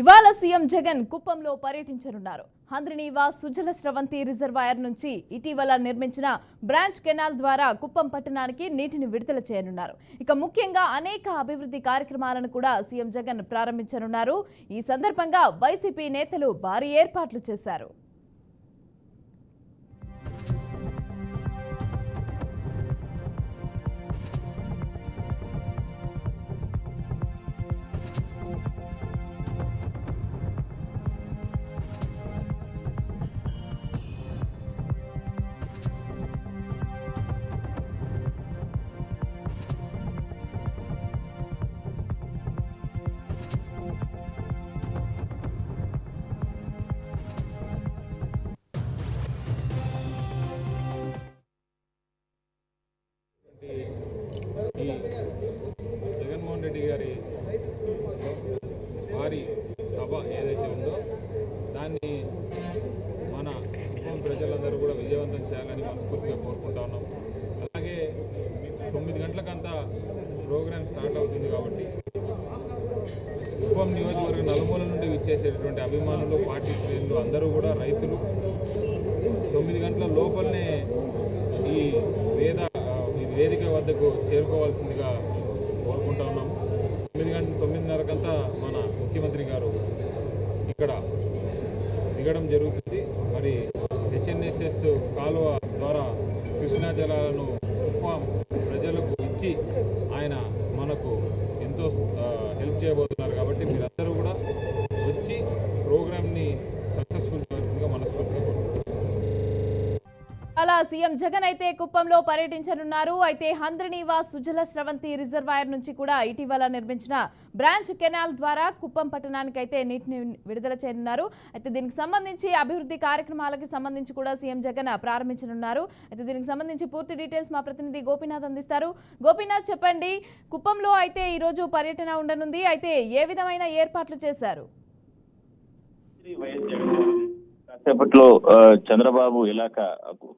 ఇవాళ సీఎం జగన్ కుప్పంలో పర్యటించనున్నారు. హంద్రినీవా సుజల స్రవంతి రిజర్వాయర్ నుంచి ఇటీవల నిర్మించిన బ్రాంచ్ కెనాల్ ద్వారా కుప్పం పట్టణానికి నీటిని విడుదల చేయనున్నారు. ఇక ముఖ్యంగా అనేక అభివృద్ధి కార్యక్రమాలను కూడా సీఎం జగన్ ప్రారంభించనున్నారు. ఈ సందర్భంగా వైసీపీ నేతలు భారీ ఏర్పాట్లు చేశారు. జగన్మోహన్ రెడ్డి గారి భారీ సభ ఏదైతే ఉందో దాన్ని మన కుప్పం ప్రజలందరూ కూడా విజయవంతం చేయాలని మనస్ఫూర్తిగా కోరుకుంటా ఉన్నాం. అలాగే 9 గంటలకంతా ప్రోగ్రామ్ స్టార్ట్ అవుతుంది కాబట్టి కుప్పం నియోజకవర్గ నలుమూల నుండి విచ్చేసేటటువంటి అభిమానులు, పార్టీ శ్రేణులు అందరూ కూడా రైతులు 9 గంటల లోపలనే ఈ వేదిక వద్దకు చేరుకోవాల్సిందిగా కోరుకుంటా ఉన్నాము. 9:30కంతా మన ముఖ్యమంత్రి గారు ఇక్కడ దిగడం జరుగుతుంది. మరి హెచ్ఎన్ఎస్ఎస్ కాలువ ద్వారా కృష్ణా జలాలను కుప్పం ప్రజలకు ఇచ్చి ఆయన మనకు ఎంతో హెల్ప్ చేయబోతున్నారు. కాబట్టి మీరందరూ కూడా వచ్చి ప్రోగ్రామ్ని సక్సెస్ఫుల్ చేయాల్సిందిగా మనస్ఫూర్తిగా కోరుకుంటున్నాను. అలా సీఎం జగన్ అయితే కుప్పంలో పర్యటించనున్నారు. అయితే హంద్రినీవా సుజల స్రవంతి రిజర్వాయర్ నుంచి కూడా ఇటీవల నిర్మించిన బ్రాంచ్ కెనాల్ ద్వారా కుప్పం పట్టణానికి అయితే నీటిని విడుదల చేయనున్నారు. అయితే దీనికి సంబంధించి అభివృద్ధి కార్యక్రమాలకి సంబంధించి కూడా సీఎం జగన్ ప్రారంభించనున్నారు. అయితే దీనికి సంబంధించి పూర్తి డీటెయిల్స్ మా ప్రతినిధి గోపీనాథ్ అందిస్తారు. గోపీనాథ్, చెప్పండి, కుప్పంలో అయితే ఈరోజు పర్యటన ఉండనుంది. అయితే ఏ విధమైన ఏర్పాట్లు చేశారు? కాసేపట్లో చంద్రబాబు ఇలాకా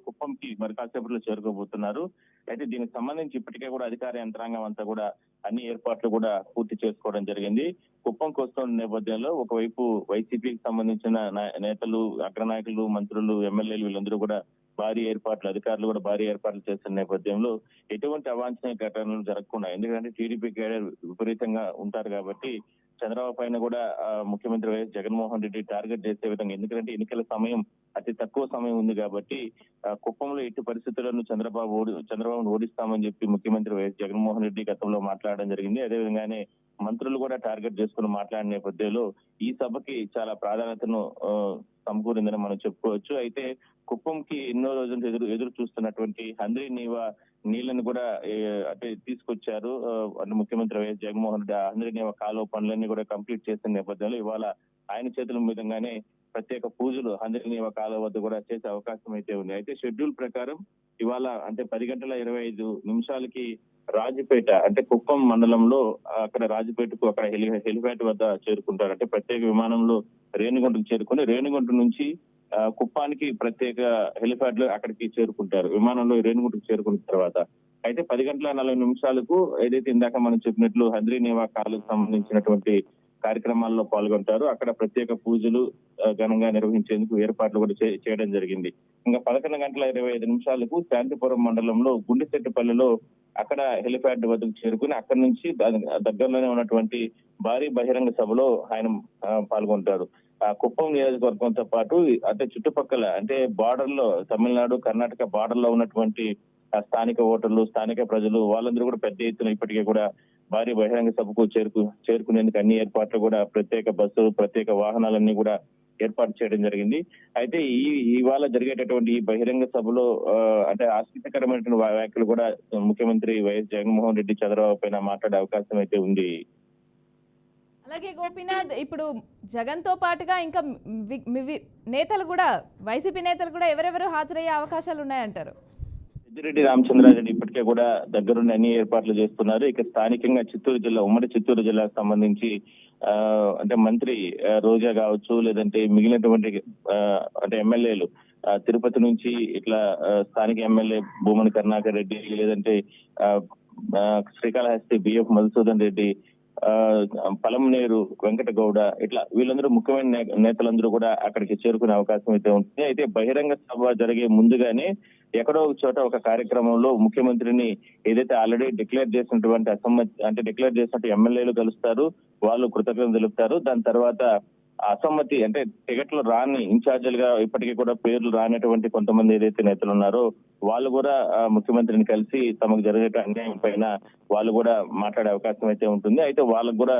కుప్పంకి మరి కాసేపట్లో చేరుకోబోతున్నారు. అయితే దీనికి సంబంధించి ఇప్పటికే కూడా అధికార యంత్రాంగం అంతా కూడా అన్ని ఏర్పాట్లు కూడా పూర్తి చేసుకోవడం జరిగింది. కుప్పంకి వస్తున్న నేపథ్యంలో ఒకవైపు వైసీపీకి సంబంధించిన నేతలు, అగ్రనాయకులు, మంత్రులు, ఎమ్మెల్యేలు వీళ్ళందరూ కూడా భారీ ఏర్పాట్లు, అధికారులు కూడా భారీ ఏర్పాట్లు చేస్తున్న నేపథ్యంలో ఎటువంటి అవాంఛనీయ ఘటనలు జరగకుండా, ఎందుకంటే టీడీపీ కేడర్ విపరీతంగా ఉంటారు కాబట్టి చంద్రబాబు పైన కూడా ముఖ్యమంత్రి వైఎస్ జగన్మోహన్ రెడ్డి టార్గెట్ చేసే విధంగా, ఎందుకంటే ఎన్నికల సమయం అతి తక్కువ సమయం ఉంది కాబట్టి కుప్పంలో ఎట్టి పరిస్థితులను చంద్రబాబును ఓడిస్తామని చెప్పి ముఖ్యమంత్రి వైఎస్ జగన్మోహన్ రెడ్డి గతంలో మాట్లాడడం జరిగింది. అదేవిధంగానే మంత్రులు కూడా టార్గెట్ చేసుకుని మాట్లాడిన నేపథ్యంలో ఈ సభకి చాలా ప్రాధాన్యతను సమకూరిందని మనం చెప్పుకోవచ్చు. అయితే కుప్పంకి ఎన్నో రోజులు ఎదురు చూస్తున్నటువంటి హంద్రినీవా నీళ్లను కూడా అంటే తీసుకొచ్చారు. అంటే ముఖ్యమంత్రి వైఎస్ జగన్మోహన్ రెడ్డి హంద్రినీవా కాలువ పనులన్నీ కూడా కంప్లీట్ చేసిన నేపథ్యంలో ఇవాళ ఆయన చేతుల మీదుగానే ప్రత్యేక పూజలు హంద్రినీవా కాలువ వద్ద కూడా చేసే అవకాశం అయితే ఉంది. అయితే షెడ్యూల్ ప్రకారం ఇవాళ అంటే 10:25 రాజుపేట, అంటే కుప్పం మండలంలో అక్కడ రాజుపేటకు అక్కడ హెలిప్యాడ్ వద్ద చేరుకుంటారు. అంటే ప్రత్యేక విమానంలో రేణిగుంటకు చేరుకుని రేణిగుంట నుంచి కుప్పానికి ప్రత్యేక హెలిప్యాడ్ లో అక్కడికి చేరుకుంటారు. విమానంలో రేణిగుంటకు చేరుకున్న తర్వాత అయితే 10:40 ఏదైతే ఇందాక మనం చెప్పినట్లు హంద్రినీవా కాలువకు సంబంధించినటువంటి కార్యక్రమాల్లో పాల్గొంటారు. అక్కడ ప్రత్యేక పూజలు ఘనంగా నిర్వహించేందుకు ఏర్పాట్లు కూడా చేయడం జరిగింది. ఇంకా 11:25 శాంతిపురం మండలంలో గుండెచెట్టుపల్లిలో అక్కడ హెలిప్యాడ్ వద్దకు చేరుకుని అక్కడి నుంచి దగ్గరలోనే ఉన్నటువంటి భారీ బహిరంగ సభలో ఆయన పాల్గొంటారు. కుప్పం నియోజకవర్గంతో పాటు అంటే చుట్టుపక్కల అంటే బార్డర్ లో తమిళనాడు, కర్ణాటక బార్డర్ లో ఉన్నటువంటి స్థానిక ఓటర్లు, స్థానిక ప్రజలు వాళ్ళందరూ కూడా పెద్ద ఎత్తున ఇప్పటికే కూడా భారీ బహిరంగ సభకు చేరుకునేందుకు అన్ని ఏర్పాట్లు కూడా ప్రత్యేక బస్సులు, ప్రత్యేక వాహనాలన్నీ కూడా ఏర్పాటు చేయడం జరిగింది. అయితే ఇవాళ జరిగేటటువంటి ఈ బహిరంగ సభలో అంటే ఆసక్తికరమైనటువంటి వ్యాఖ్యలు కూడా ముఖ్యమంత్రి వైఎస్ జగన్మోహన్ రెడ్డి చంద్రబాబు పైన మాట్లాడే అవకాశం అయితే ఉంది. అలాగే గోపీనాథ్, ఇప్పుడు జగన్ తో పాటుగా ఇంకా నేతలు కూడా, వైసీపీ నేతలు కూడా ఎవరెవరు హాజరయ్యే అవకాశాలు ఉన్నాయంటారు? పెద్దిరెడ్డి రామచంద్రారెడ్డి ఇప్పటికే కూడా దగ్గరుండి అన్ని ఏర్పాట్లు చేస్తున్నారు. ఇక స్థానికంగా చిత్తూరు జిల్లా, ఉమ్మడి చిత్తూరు జిల్లాకు సంబంధించి అంటే మంత్రి రోజా కావచ్చు, లేదంటే మిగిలినటువంటి అంటే ఎమ్మెల్యేలు తిరుపతి నుంచి ఇట్లా స్థానిక ఎమ్మెల్యే భూమని కరుణాకర్ రెడ్డి, లేదంటే శ్రీకాళహస్తి బిఎఫ్ మధుసూదన్ రెడ్డి, ఆ, పలంనేరు వెంకటగౌడ ఇట్లా వీళ్ళందరూ ముఖ్యమైన నేతలందరూ కూడా అక్కడికి చేరుకునే అవకాశం అయితే ఉంటుంది. అయితే బహిరంగ సభ జరిగే ముందుగానే ఎక్కడో ఒక చోట ఒక కార్యక్రమంలో ముఖ్యమంత్రిని ఏదైతే ఆల్రెడీ డిక్లేర్ చేసినటువంటి అసమ్మతి అంటే డిక్లేర్ చేసినట్టు ఎమ్మెల్యేలు కలుస్తారు, వాళ్ళు కృతజ్ఞతలు తెలుపుతారు. దాని తర్వాత అసమ్మతి అంటే టికెట్లు రాని ఇన్ఛార్జీలుగా ఇప్పటికీ కూడా పేర్లు రానటువంటి కొంతమంది ఏదైతే నేతలు ఉన్నారో వాళ్ళు కూడా ముఖ్యమంత్రిని కలిసి తమకు జరిగే అన్యాయం పైన వాళ్ళు కూడా మాట్లాడే అవకాశం అయితే ఉంటుంది. అయితే వాళ్ళకు కూడా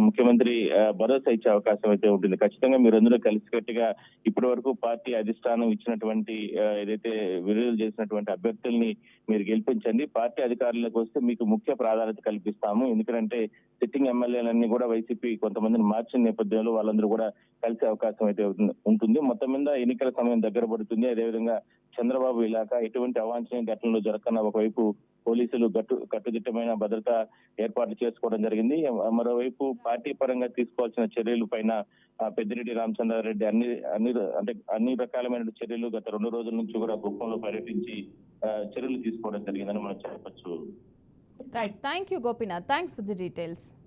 ముఖ్యమంత్రి భరోసా ఇచ్చే అవకాశం అయితే ఉంటుంది. ఖచ్చితంగా మీరందరూ కలిసికట్టుగా ఇప్పటి వరకు పార్టీ అధిష్టానం ఇచ్చినటువంటి ఏదైతే విడుదల చేసినటువంటి అభ్యర్థుల్ని మీరు గెలిపించండి. పార్టీ అధికారులకు వస్తే మీకు ముఖ్య ప్రాధాన్యత కల్పిస్తాము. ఎందుకంటే సిట్టింగ్ ఎమ్మెల్యేలన్నీ కూడా వైసీపీ కొంతమందిని మార్చిన నేపథ్యంలో వాళ్ళందరూ కూడా కలిసే అవకాశం అయితే ఉంటుంది. మొత్తం మీద ఎన్నికల సమయం దగ్గర పడుతుంది. అదేవిధంగా చంద్రబాబు ఇలాకా ఎటువంటి అవాంఛనీయ ఘటనలు జరగకుండా ఒకవైపు పోలీసులు కట్టుదిట్టమైన భద్రతా ఏర్పాట్లు చేసుకోవడం జరిగింది. మరోవైపు పార్టీ పరంగా తీసుకోవాల్సిన చర్యల పైన పెద్దిరెడ్డి రామచంద్రారెడ్డి అన్ని రకాలమైన చర్యలు గత 2 రోజుల నుంచి కూడా కుప్పంలో పర్యటించి చర్యలు తీసుకోవడం జరిగిందని మనం చెప్పొచ్చు. Right, thank you Gopinath, thanks for the details.